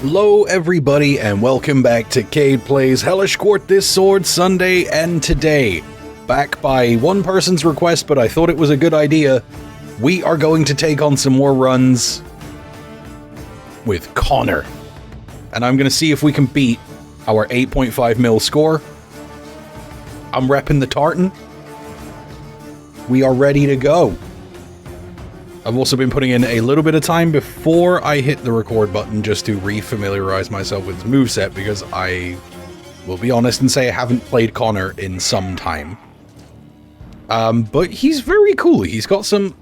Hello everybody and welcome back to Cade Plays Hellish Quart this sword Sunday and today. Back by one person's request, but I thought it was a good idea. We are going to take on some more runs with Connor. And I'm going to see if we can beat our 8.5 mil score. I'm repping the tartan. We are ready to go. I've also been putting in a little bit of time before I hit the record button just to re-familiarize myself with his moveset, because I will be honest and say I haven't played Connor in some time. But he's very cool. He's got some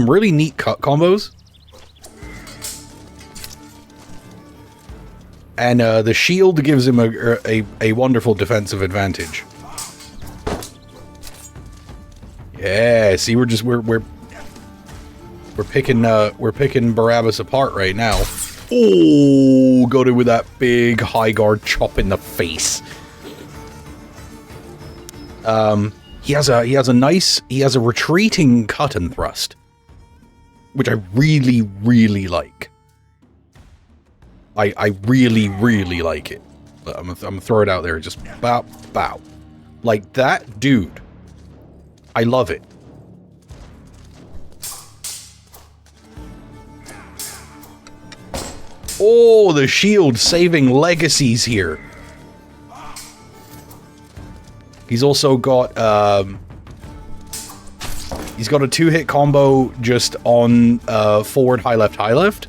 really neat cut combos. And the shield gives him a wonderful defensive advantage. Yeah, see, we're picking Barabbas apart right now. Oh, got it with that big high guard chop in the face. He has a retreating cut and thrust, which I really, really like. I really, really like it. I'm gonna throw it out there, just bow, bow. Like that, dude. I love it. Oh, the shield saving legacies here. He's also got, he's got a 2-hit combo just on forward, high left, high left.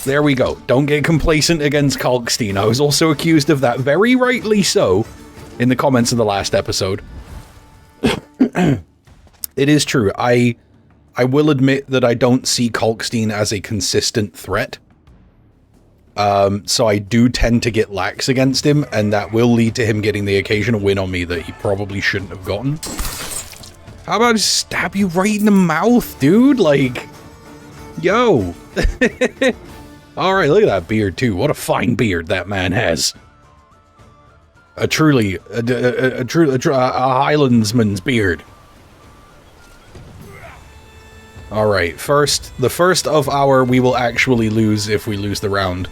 There we go. Don't get complacent against Kalkstein. I was also accused of that, very rightly so, in the comments of the last episode. It is true. I will admit that I don't see Kalkstein as a consistent threat. So I do tend to get lax against him, and that will lead to him getting the occasional win on me that he probably shouldn't have gotten. How about I just stab you right in the mouth, dude? Like, yo. Alright, look at that beard, too. What a fine beard that man has. A Highlandsman's beard. Alright, the first of our we will actually lose if we lose the rounds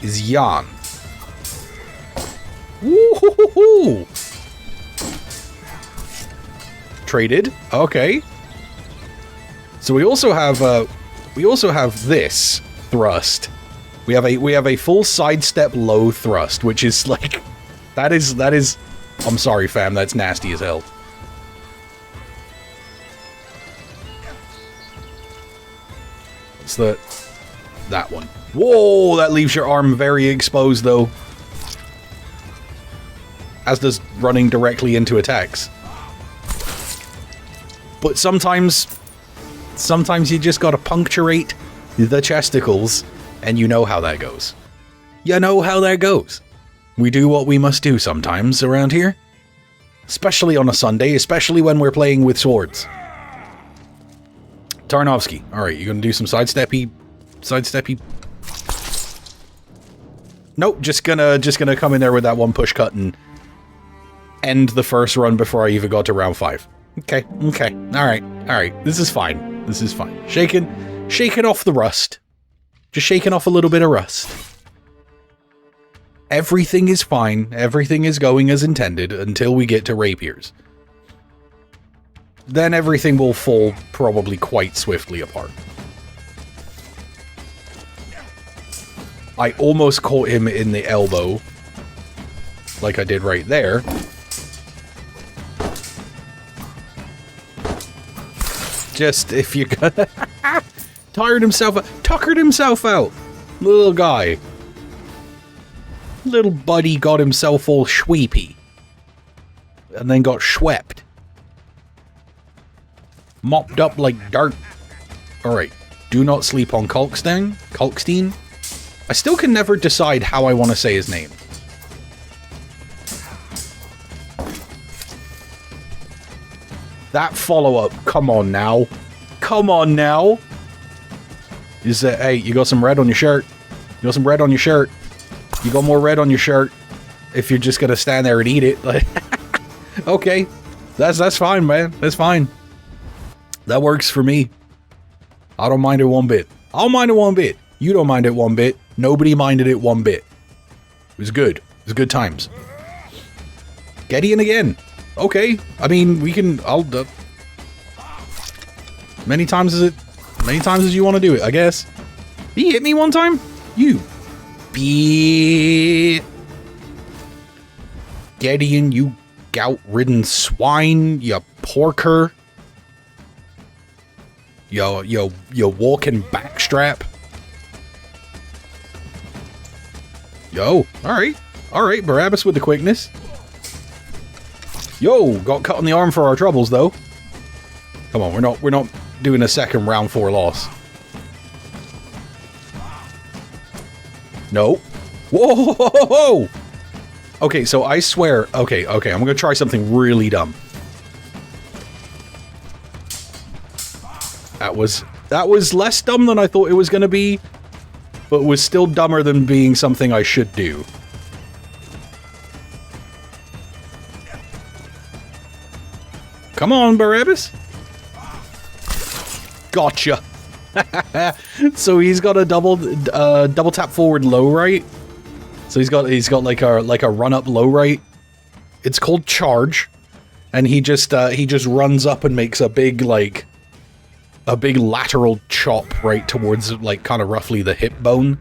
is Jan. Woo-hoo-hoo-hoo. Traded. Okay. So we also have this thrust. We have a full sidestep low thrust, which is like that is I'm sorry, fam, that's nasty as hell. What's that one? Whoa, that leaves your arm very exposed though. As does running directly into attacks. But sometimes you just gotta puncturate the chesticles, and you know how that goes. You know how that goes. We do what we must do sometimes around here. Especially on a Sunday, especially when we're playing with swords. Tarnovsky, alright, you gonna do some sidesteppy? Nope, just gonna come in there with that one push cut and end the first run before I even got to round 5. Okay, alright, this is fine. This is fine. Shaking off the rust. Just shaking off a little bit of rust. Everything is fine. Everything is going as intended until we get to rapiers. Then everything will fall probably quite swiftly apart. I almost caught him in the elbow, like I did right there. Just if you're gonna tuckered himself out. Little guy. Little buddy got himself all schweepy. And then got schwepped. Mopped up like dirt. Alright. Do not sleep on Kalkstein. I still can never decide how I want to say his name. That follow-up, come on now. Come on now. Is that, hey, you got some red on your shirt. You got some red on your shirt. You got more red on your shirt if you're just gonna stand there and eat it. Like, okay, that's fine, man. That's fine. That works for me. I don't mind it one bit. I'll mind it one bit. You don't mind it one bit. Nobody minded it one bit. It was good. It was good times. Gideon again. Okay. I mean, we can. I'll. Many times as you want to do it, I guess. He hit me one time. You. Gideon, you gout-ridden swine. You porker. Yo, walking backstrap. Yo, alright, Barabbas with the quickness. Yo, got cut on the arm for our troubles, though. Come on, we're not doing a second round 4 loss. No. Whoa, whoa, whoa, whoa. Okay, so I swear, okay, I'm gonna try something really dumb. That was less dumb than I thought it was gonna be, but was still dumber than being something I should do. Come on, Barabbas. Gotcha. So he's got a double tap forward low right. So he's got like a run up low right. It's called charge, and he just runs up and makes a big lateral chop right towards like kind of roughly the hip bone.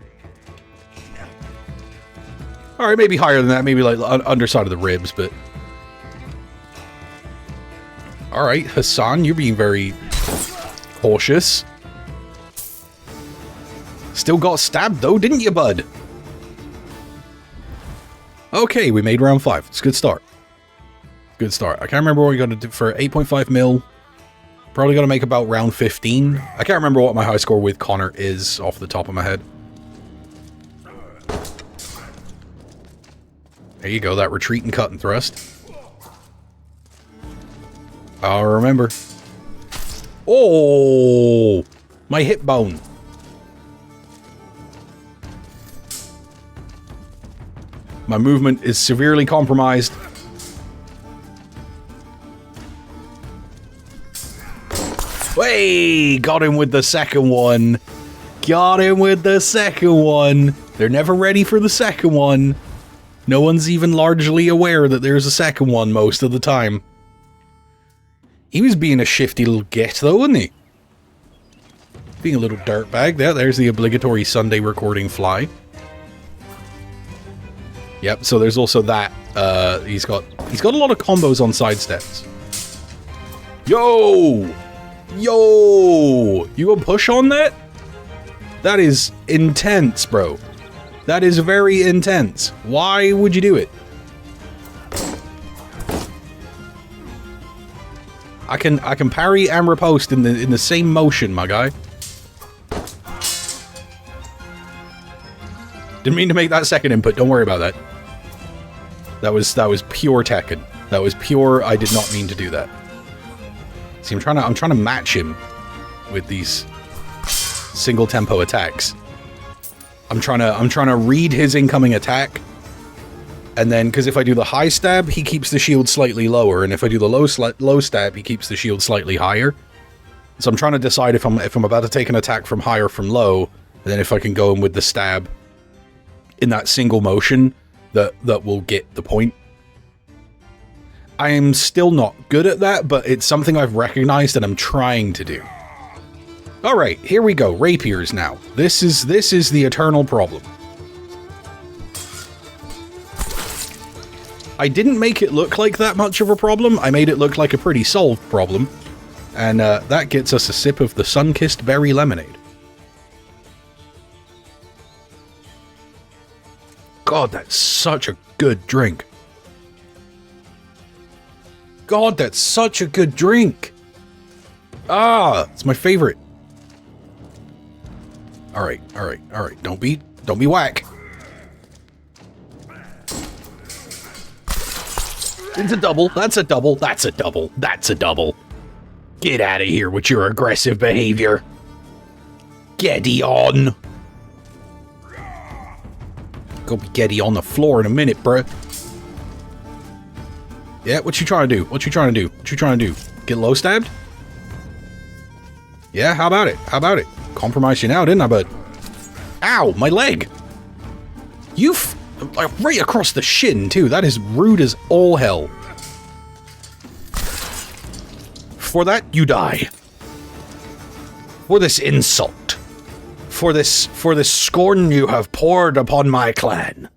All right, maybe higher than that, maybe like underside of the ribs, but all right, Hassan, you're being very cautious. Still got stabbed though, didn't you, bud? Okay, we made round 5. It's a good start. Good start. I can't remember what we got to do for 8.5 mil. Probably got to make about round 15. I can't remember what my high score with Connor is off the top of my head. There you go, that retreat and cut and thrust. I'll remember. Oh, my hip bone. My movement is severely compromised. Hey, got him with the second one. Got him with the second one. They're never ready for the second one. No one's even largely aware that there's a second one most of the time. He was being a shifty little git though, wasn't he? Being a little dirtbag. There's the obligatory Sunday recording fly. Yep, so there's also that. He's got a lot of combos on sidesteps. Yo! Yo! You gonna push on that? That is intense, bro. That is very intense. Why would you do it? I can parry and riposte in the same motion, my guy. Didn't mean to make that second input. Don't worry about that. That was pure Tekken. That was pure. I did not mean to do that. See, I'm trying to match him with these single tempo attacks. I'm trying to read his incoming attack, and then because if I do the high stab, he keeps the shield slightly lower, and if I do the low stab, he keeps the shield slightly higher. So I'm trying to decide if I'm about to take an attack from high or from low, and then if I can go in with the stab in that single motion that will get the point. I am still not good at that, but it's something I've recognized and I'm trying to do. Alright, here we go. Rapiers now. This is the eternal problem. I didn't make it look like that much of a problem. I made it look like a pretty solved problem. And that gets us a sip of the sun-kissed berry lemonade. God, that's such a good drink. God, that's such a good drink. Ah, it's my favorite. All right. Don't be whack. It's a double. That's a double. That's a double. That's a double. Get out of here with your aggressive behavior. Gideon. Go be getty on the floor in a minute, bruh. Yeah, what you trying to do? What you trying to do? What you trying to do? Get low stabbed? Yeah, how about it? How about it? Compromised you now, didn't I, bud? Ow, my leg! Right across the shin, too. That is rude as all hell. For that, you die. For this insult. For this scorn you have poured upon my clan.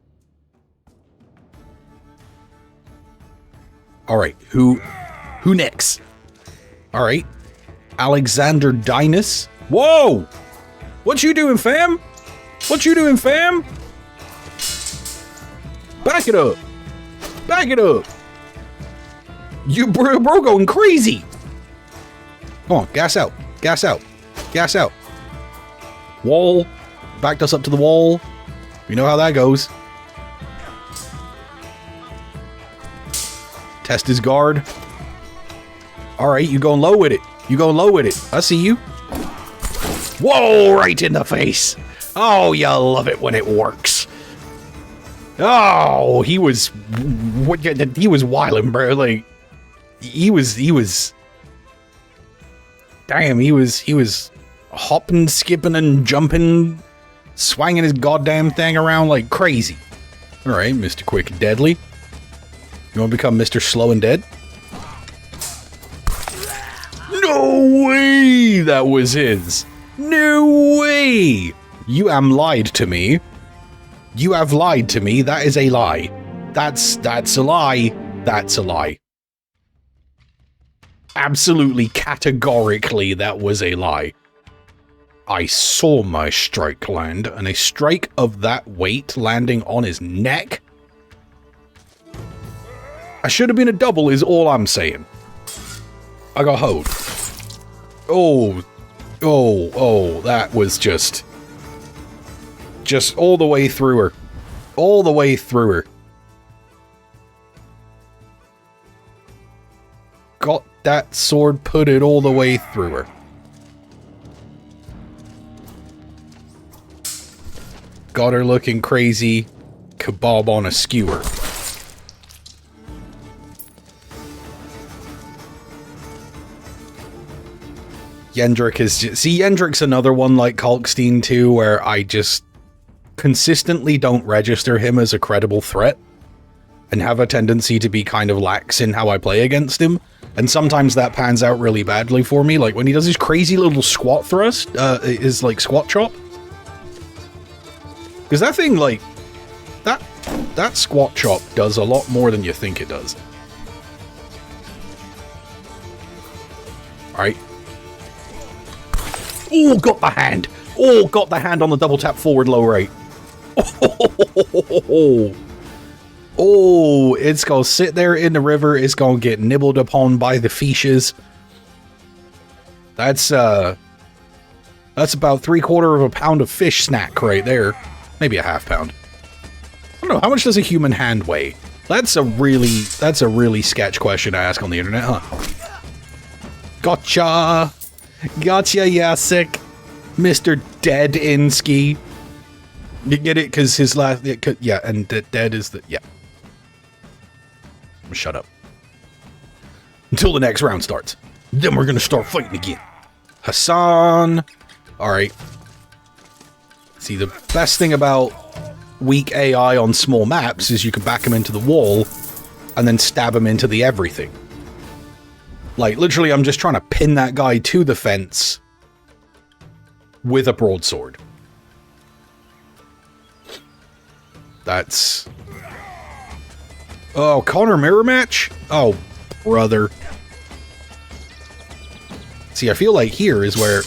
Alright, who next? Alright. Alexander Dinas. Whoa! What you doing, fam? What you doing, fam? Back it up. Back it up. You bro going crazy. Come on, gas out. Gas out. Gas out. Wall. Backed us up to the wall. You know how that goes. Test his guard. Alright, you going low with it. You going low with it. I see you. Whoa, right in the face. Oh, you love it when it works. Oh, he was wilding, bro. Like, he was damn, he was hopping, skipping, and jumping, swinging his goddamn thing around like crazy. Alright, Mr. Quick and Deadly. You want to become Mr. Slow and Dead? No way that was his. No way. You am lied to me. You have lied to me. That is a lie. That's a lie. That's a lie. Absolutely, categorically, that was a lie. I saw my strike land, and a strike of that weight landing on his neck? I should have been a double is all I'm saying. I got hoed. Oh, that was just all the way through her. All the way through her. Got that sword, put it all the way through her. Got her looking crazy. Kebab on a skewer. Yendrick is just... See, Yendrick's another one like Kalkstein too, where I just consistently don't register him as a credible threat and have a tendency to be kind of lax in how I play against him. And sometimes that pans out really badly for me, like when he does his crazy little squat thrust, his like squat chop. Because that thing, like, that squat chop does a lot more than you think it does. Alright. Oh, got the hand! Oh, got the hand on the double tap forward low right. Oh, it's gonna sit there in the river, it's gonna get nibbled upon by the fishes. That's about 3/4 of a pound of fish snack right there. Maybe a half pound. I don't know, how much does a human hand weigh? That's a really sketch question to ask on the internet, huh? Gotcha! Gotcha, Yasik! Mr. Dead-Insky. You get it? Because his last... Yeah, and dead is the... Yeah. Shut up. Until the next round starts. Then we're gonna start fighting again. Hassan! Alright. See, the best thing about weak AI on small maps is you can back him into the wall and then stab him into the everything. Like, literally, I'm just trying to pin that guy to the fence with a broadsword. That's... Oh, Connor mirror match? Oh, brother. See, I feel like here is where...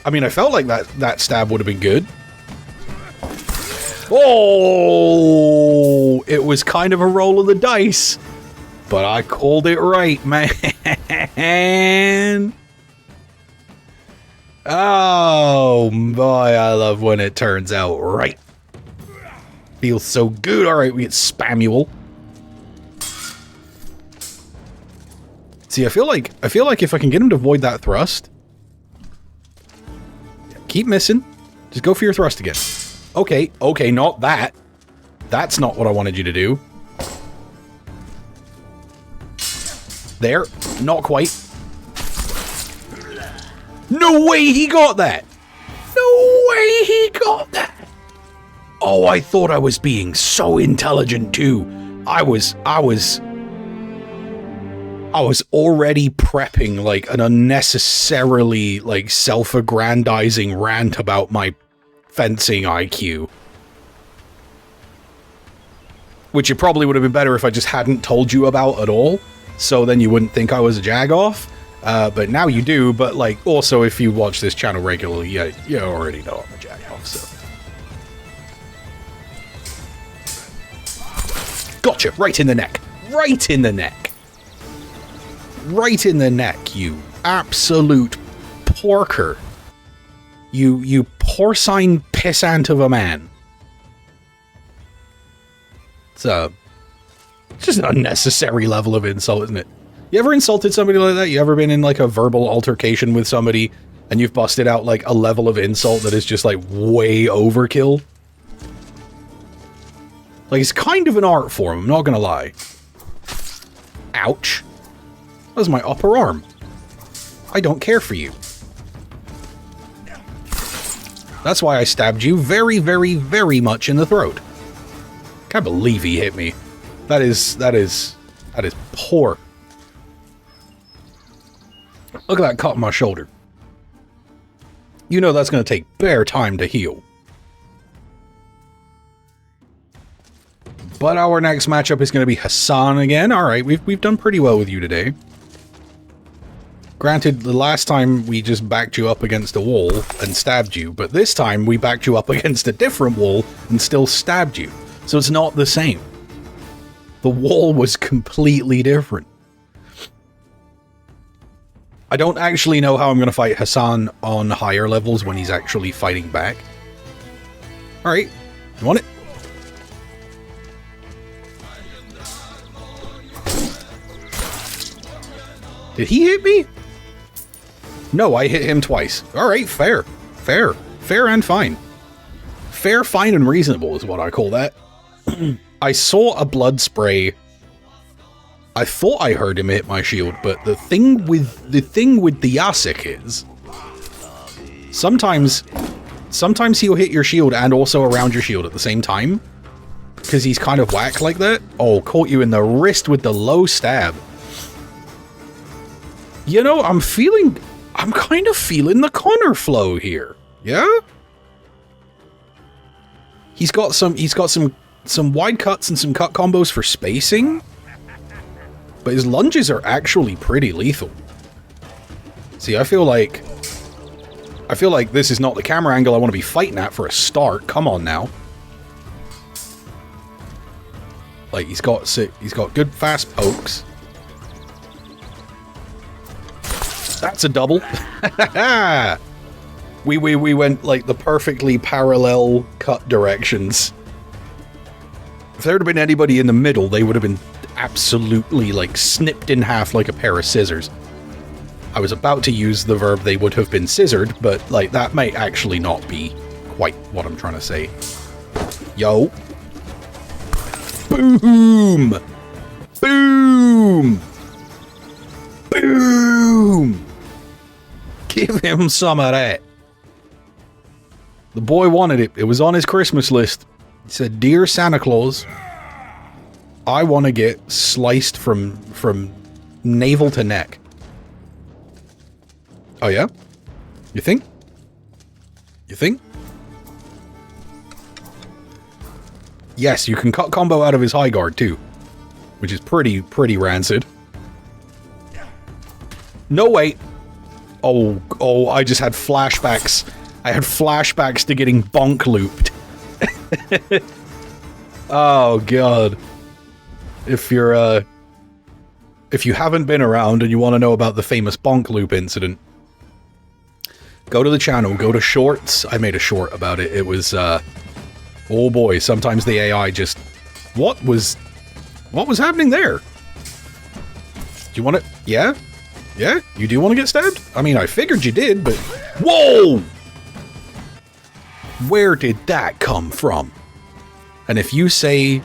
I mean, I felt like that stab would have been good. Oh! It was kind of a roll of the dice. But I called it right, man. Oh, boy, I love when it turns out right. Feels so good. All right, we get Spamuel. See, I feel like if I can get him to avoid that thrust, keep missing. Just go for your thrust again. Okay, okay, not that. That's not what I wanted you to do. There. Not quite. No way he got that! No way he got that! Oh, I thought I was being so intelligent too. I was already prepping like an unnecessarily like self-aggrandizing rant about my fencing IQ. Which it probably would have been better if I just hadn't told you about at all, so then you wouldn't think I was a jagoff. But now you do, but like also if you watch this channel regularly, yeah, you already know I'm a jagoff, so. Gotcha! Right in the neck! Right in the neck! Right in the neck, you absolute porker. You porcine pissant of a man. It's just an unnecessary level of insult, isn't it? You ever insulted somebody like that? You ever been in like a verbal altercation with somebody and you've busted out like a level of insult that is just like way overkill? Like, it's kind of an art form, I'm not gonna lie. Ouch. That was my upper arm. I don't care for you. That's why I stabbed you very, very, very much in the throat. Can't believe he hit me. That is poor. Look at that cut on my shoulder. You know that's gonna take bare time to heal. But our next matchup is going to be Hassan again. Alright, we've done pretty well with you today. Granted, the last time we just backed you up against a wall and stabbed you, but this time we backed you up against a different wall and still stabbed you. So it's not the same. The wall was completely different. I don't actually know how I'm going to fight Hassan on higher levels when he's actually fighting back. Alright, you want it? Did he hit me? No, I hit him twice. Alright, fair. Fair. Fair and fine. Fair, fine, and reasonable is what I call that. I saw a blood spray. I thought I heard him hit my shield, but the thing with the Yasik is sometimes he'll hit your shield and also around your shield at the same time. Because he's kind of whack like that. Oh, caught you in the wrist with the low stab. You know, I'm kind of feeling the Connor flow here. Yeah? He's got some wide cuts and some cut combos for spacing. But his lunges are actually pretty lethal. See, I feel like this is not the camera angle I want to be fighting at for a start. Come on now. Like he's got good fast pokes. That's a double. we went like the perfectly parallel cut directions. If there had been anybody in the middle, they would have been absolutely like snipped in half like a pair of scissors. I was about to use the verb they would have been scissored, but like that might actually not be quite what I'm trying to say. Yo. Boom! Boom! Boom! Give him some of that. The boy wanted it. It was on his Christmas list. He said, "Dear Santa Claus, I want to get sliced from navel to neck." Oh yeah? You think? You think? Yes, you can cut combo out of his high guard too, which is pretty rancid. No, wait. Oh, I just had flashbacks. I had flashbacks to getting bonk looped. Oh god. If you haven't been around and you want to know about the famous bonk loop incident, go to the channel, go to shorts. I made a short about it. It was oh boy, sometimes the AI just what was happening there? Do you want it? Yeah? Yeah? You do want to get stabbed? I mean, I figured you did, but whoa! Where did that come from? And if you say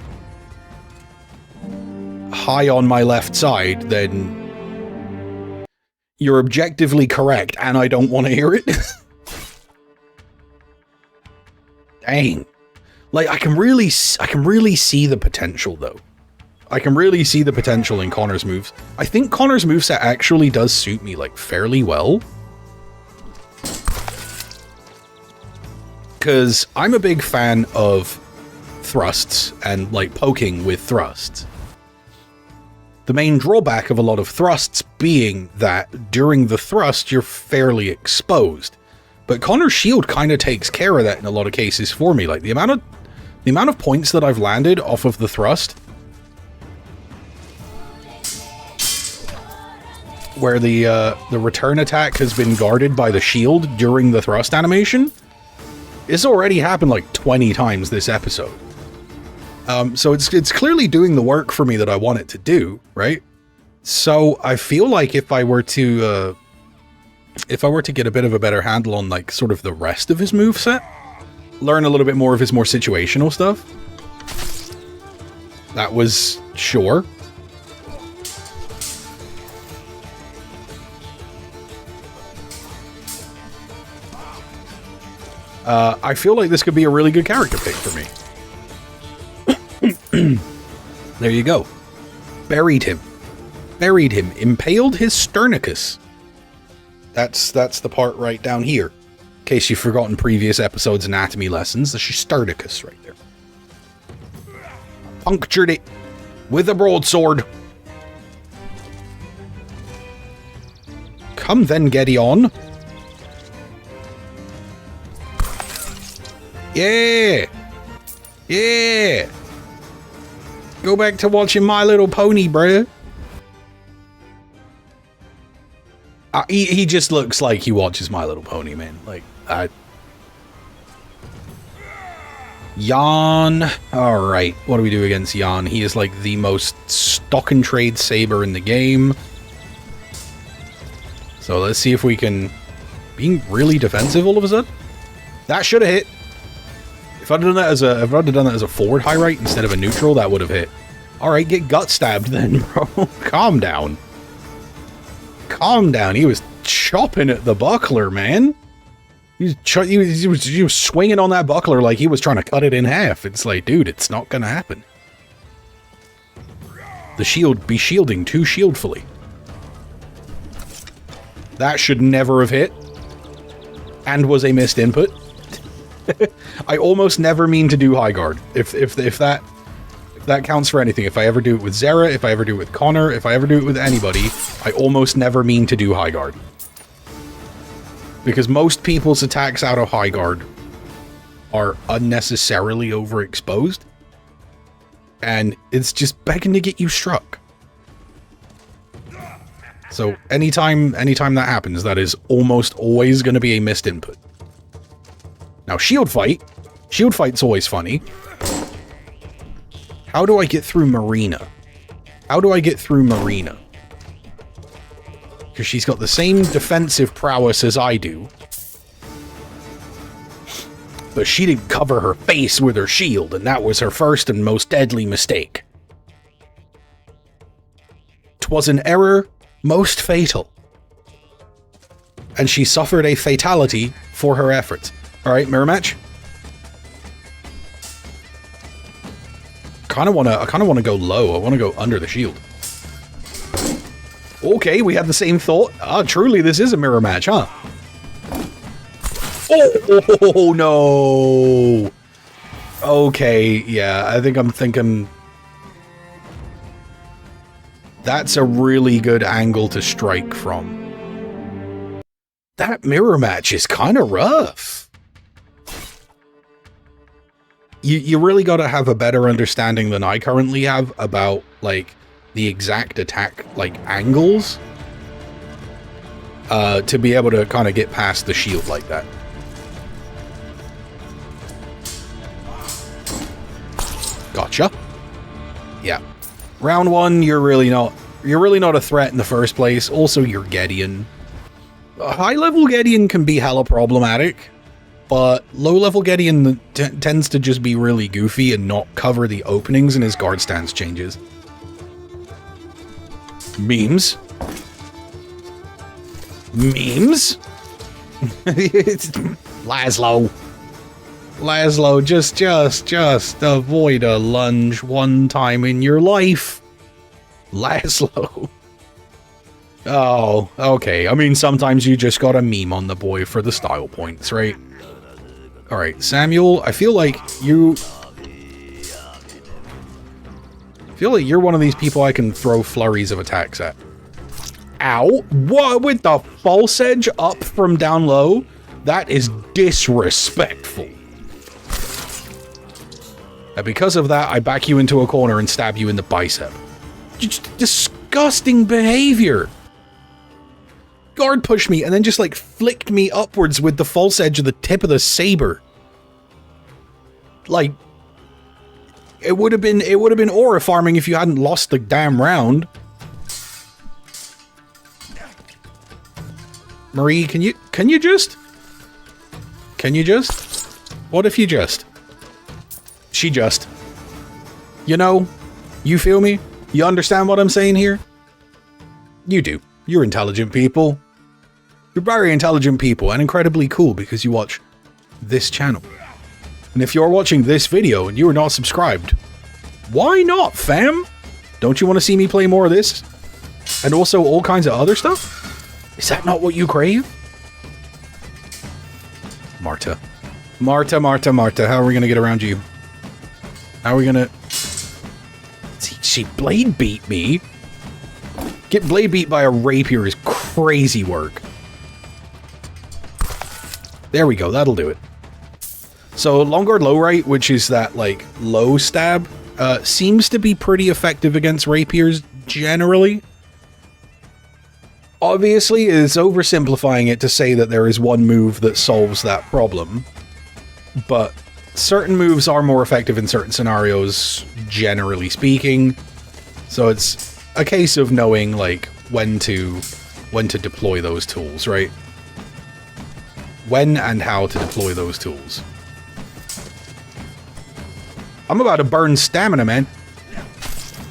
high on my left side, then you're objectively correct, and I don't want to hear it. Dang. Like, I can really see the potential, though. I can really see the potential in Connor's moves. I think Connor's moveset actually does suit me, like, fairly well. Because I'm a big fan of thrusts and, like, poking with thrusts. The main drawback of a lot of thrusts being that during the thrust, you're fairly exposed. But Connor's shield kind of takes care of that in a lot of cases for me. Like, the amount of points that I've landed off of the thrust, where the return attack has been guarded by the shield during the thrust animation, it's already happened like 20 times this episode. So it's clearly doing the work for me that I want it to do, right? So I feel like if I were to get a bit of a better handle on like sort of the rest of his moveset, learn a little bit more of his more situational stuff. That was sure. I feel like this could be a really good character pick for me. There you go. Buried him. Impaled his sternicus. That's the part right down here. In case you've forgotten previous episodes' anatomy lessons, that's your sternicus right there. Punctured it with a broadsword. Come then, Gideon. Yeah! Yeah! Go back to watching My Little Pony, bruh. He just looks like he watches My Little Pony, man. Like, Jan. Alright, what do we do against Jan? He is like the most stock and trade saber in the game. So let's see if we can... Being really defensive all of a sudden? That should have hit. If I'd done that as a forward high right instead of a neutral, that would have hit. Alright, get gut stabbed then, bro. Calm down. Calm down. He was chopping at the buckler, man. He was swinging on that buckler like he was trying to cut it in half. It's like, dude, it's not gonna happen. The shield be shielding too shieldfully. That should never have hit. And was a missed input. I almost never mean to do high guard. If that counts for anything, if I ever do it with Zera, if I ever do it with Connor, if I ever do it with anybody, I almost never mean to do high guard. Because most people's attacks out of high guard are unnecessarily overexposed. And it's just begging to get you struck. So anytime that happens, that is almost always going to be a missed input. Now, shield fight's always funny. How do I get through Marina? Because she's got the same defensive prowess as I do. But she didn't cover her face with her shield, and that was her first and most deadly mistake. 'Twas an error most fatal. And she suffered a fatality for her efforts. Alright, mirror match. I kind of want to go low. I want to go under the shield. Okay, we had the same thought. Ah, truly, this is a mirror match, huh? Oh, no. Okay, yeah, I think I'm thinking... That's a really good angle to strike from. That mirror match is kind of rough. You really got to have a better understanding than I currently have about, like, the exact attack, like, angles to be able to kind of get past the shield like that. Gotcha. Yeah. Round one, you're really not a threat in the first place. Also, you're Gideon. A high-level Gideon can be hella problematic. but low-level Gideon tends to just be really goofy and not cover the openings, and his guard stance changes. Memes. Memes? Laszlo, just avoid a lunge one time in your life. Laszlo. Oh, okay. I mean, sometimes you just gotta meme on the boy for the style points, right? Alright, Samuel, I feel like you're one of these people I can throw flurries of attacks at. Ow! What, with the false edge up from down low? That is disrespectful. And because of that, I back you into a corner and stab you in the bicep. Just disgusting behavior. Guard pushed me and then just like flicked me upwards with the false edge of the tip of the saber. Like, it would have been aura farming if you hadn't lost the damn round. Marie, can you just? What if you just? She just. You know, you feel me? You understand what I'm saying here? You do. You're intelligent people. You're very intelligent people and incredibly cool because you watch this channel. And if you're watching this video and you are not subscribed, why not, fam? Don't you want to see me play more of this? And also all kinds of other stuff? Is that not what you crave? Marta, how are we going to get around you? How are we going to... She blade beat me. Get blade beat by a rapier is crazy work. There we go, that'll do it. So long guard low right, which is that like low stab, seems to be pretty effective against rapiers generally. Obviously, it's oversimplifying it to say that there is one move that solves that problem, but certain moves are more effective in certain scenarios, generally speaking. So it's a case of knowing like when to deploy those tools, right? When and how to deploy those tools. I'm about to burn stamina, man.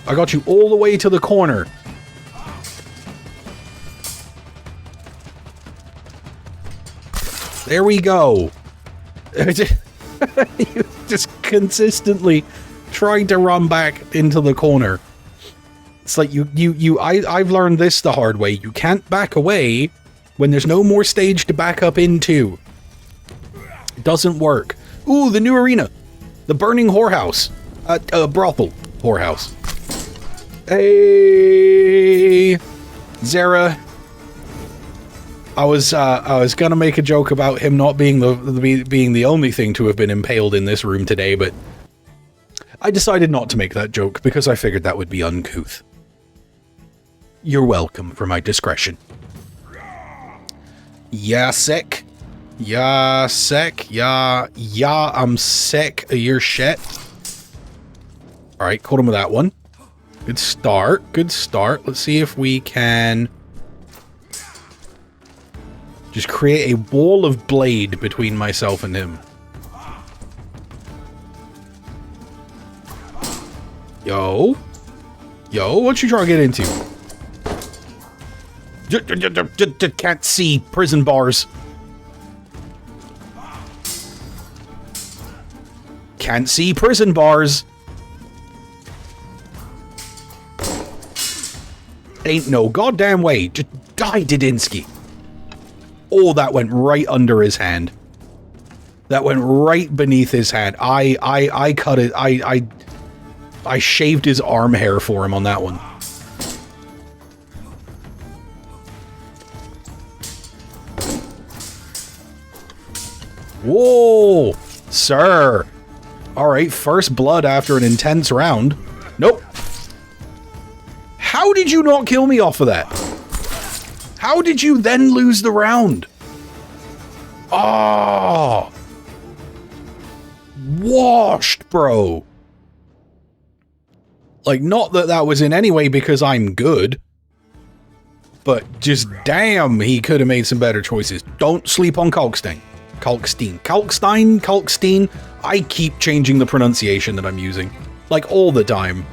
I got you all the way to the corner. There we go. You just consistently trying to run back into the corner. It's like I've learned this the hard way. You can't back away when there's no more stage to back up into. It doesn't work. Ooh, the new arena. The burning whorehouse. Brothel whorehouse. Hey, Zara. I was gonna make a joke about him not being the only thing to have been impaled in this room today, but I decided not to make that joke because I figured that would be uncouth. You're welcome for my discretion. Yeah, sick. Yeah, sick. Yeah, I'm sick of your shit. Alright, caught him with that one. Good start. Let's see if we can just create a wall of blade between myself and him. Yo, what you trying to get into? Can't see prison bars. Can't see prison bars. Ain't no goddamn way. Just die, Didinsky. Oh, that went right under his hand. That went right beneath his hand. I cut it. I shaved his arm hair for him on that one. Whoa, sir. All right, first blood after an intense round. Nope. How did you not kill me off of that? How did you then lose the round? Oh. Washed, bro. Like, not that that was in any way because I'm good. But just damn, he could have made some better choices. Don't sleep on Cogsting. Kalkstein. I keep changing the pronunciation that I'm using. Like, all the time.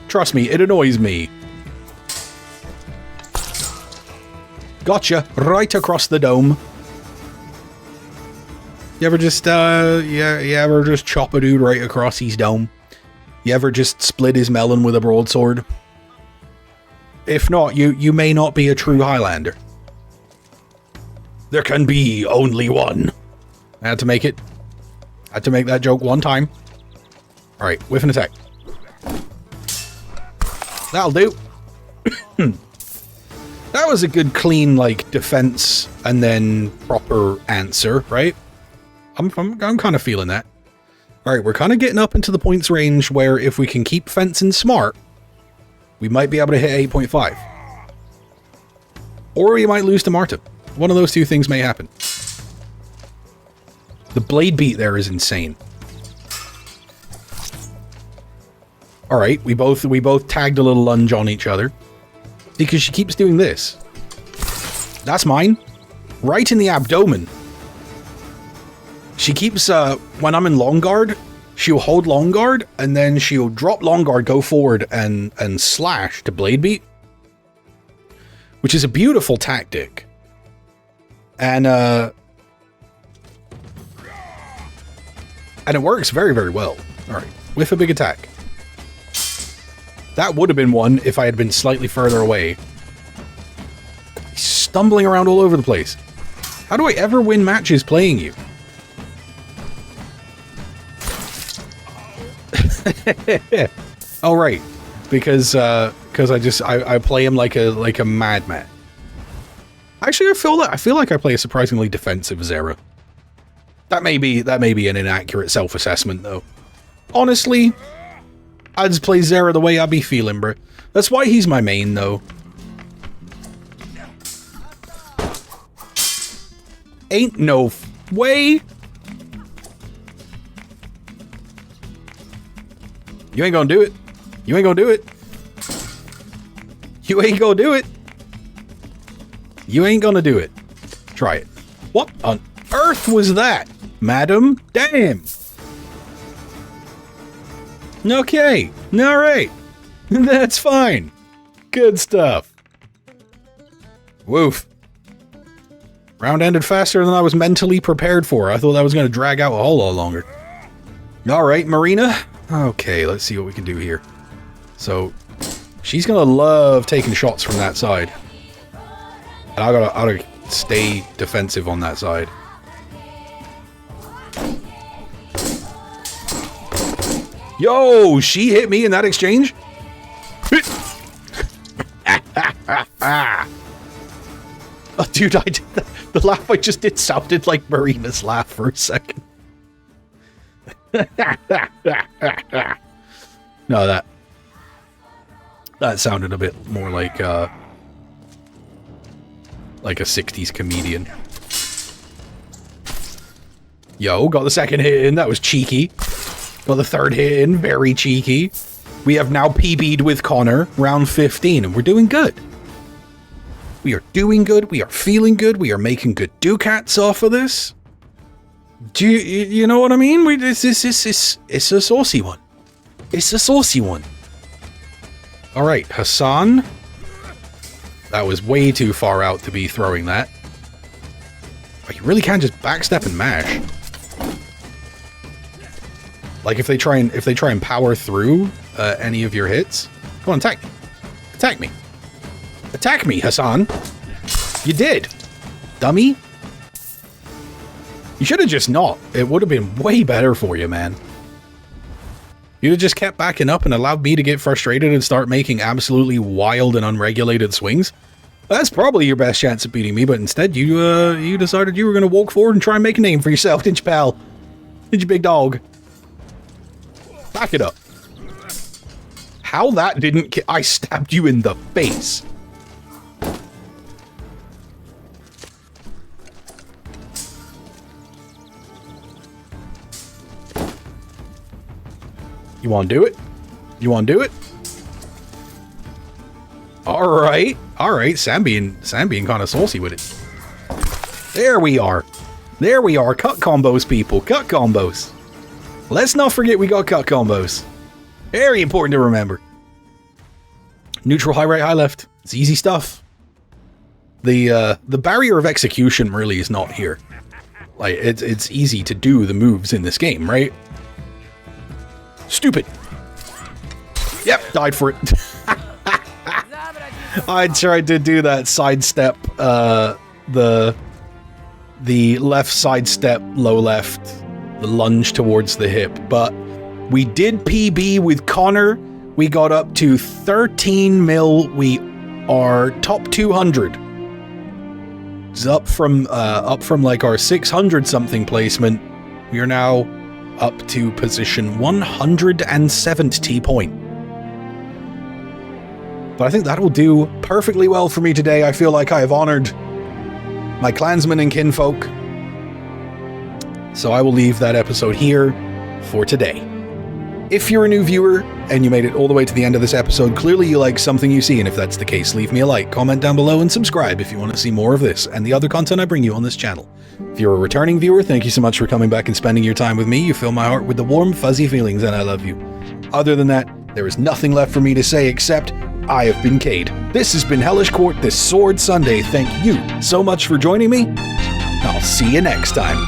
Trust me, it annoys me. Gotcha. Right across the dome. You ever just, you ever just chop a dude right across his dome? You ever just split his melon with a broadsword? If not, you may not be a true Highlander. There can be only one. I had to make it. I had to make that joke one time. Alright, whiff and attack. That'll do. That was a good, clean, like, defense and then proper answer, right? I'm kind of feeling that. Alright, we're kind of getting up into the points range where if we can keep fencing smart, we might be able to hit 8.5. Or we might lose to Marta. One of those two things may happen. The blade beat there is insane. Alright, we both tagged a little lunge on each other. Because she keeps doing this. That's mine. Right in the abdomen. She keeps, when I'm in long guard, she'll hold long guard, and then she'll drop long guard, go forward, and slash to blade beat. Which is a beautiful tactic. And it works very, very well. Alright, with a big attack. That would have been one if I had been slightly further away. He's stumbling around all over the place. How do I ever win matches playing you? Oh, right. Because I play him like a madman. Actually, I feel like I play a surprisingly defensive Zera. That may be an inaccurate self-assessment, though. Honestly, I just play Zera the way I be feeling, bro. That's why he's my main, though. Ain't no way. You ain't gonna do it. You ain't gonna do it. You ain't gonna do it. You ain't gonna do it. Try it. What on earth was that, madam? Damn. Okay. Alright. That's fine. Good stuff. Woof. Round ended faster than I was mentally prepared for. I thought that was going to drag out a whole lot longer. Alright, Marina. Okay, let's see what we can do here. So, she's going to love taking shots from that side. And I gotta stay defensive on that side. Yo, she hit me in that exchange? Oh, dude, I did that. The laugh I just did sounded like Marina's laugh for a second. No, that sounded a bit more like a 60s comedian. Yo, got the second hit in. That was cheeky. Got the third hit in. Very cheeky. We have now PB'd with Connor. Round 15. And we're doing good. We are doing good. We are feeling good. We are making good ducats off of this. Do you know what I mean? It's a saucy one. It's a saucy one. Alright, Hassan. That was way too far out to be throwing that. Oh, you really can't just backstep and mash. Like if they try and power through any of your hits. Come on, attack. Attack me. Attack me, Hassan. You did. Dummy. You should have just not. It would have been way better for you, man. You'd have just kept backing up and allowed me to get frustrated and start making absolutely wild and unregulated swings. That's probably your best chance of beating me, but instead you decided you were going to walk forward and try and make a name for yourself, didn't you, pal? Did you, big dog? Back it up. How that didn't I stabbed you in the face. You want to do it? You want to do it? Alright. Alright, Sam being kind of saucy with it. There we are. There we are. Cut combos, people. Cut combos. Let's not forget we got cut combos. Very important to remember. Neutral, high right, high left. It's easy stuff. The barrier of execution really is not here. Like, it's easy to do the moves in this game, right? Stupid. Yep, died for it. I tried to do that sidestep, the left sidestep, low left, the lunge towards the hip, but we did PB with Connor. We got up to 13 mil. We are top 200. It's up from like our 600 something placement. We are now up to position 170 point. But I think that'll do perfectly well for me today. I feel like I have honored my clansmen and kinfolk. So I will leave that episode here for today. If you're a new viewer and you made it all the way to the end of this episode, clearly you like something you see, and if that's the case, leave me a like, comment down below, and subscribe if you want to see more of this and the other content I bring you on this channel. If you're a returning viewer, thank you so much for coming back and spending your time with me. You fill my heart with the warm, fuzzy feelings, and I love you. Other than that, there is nothing left for me to say except I have been Cade. This has been Hellish Quart, this Sword Sunday. Thank you so much for joining me. I'll see you next time.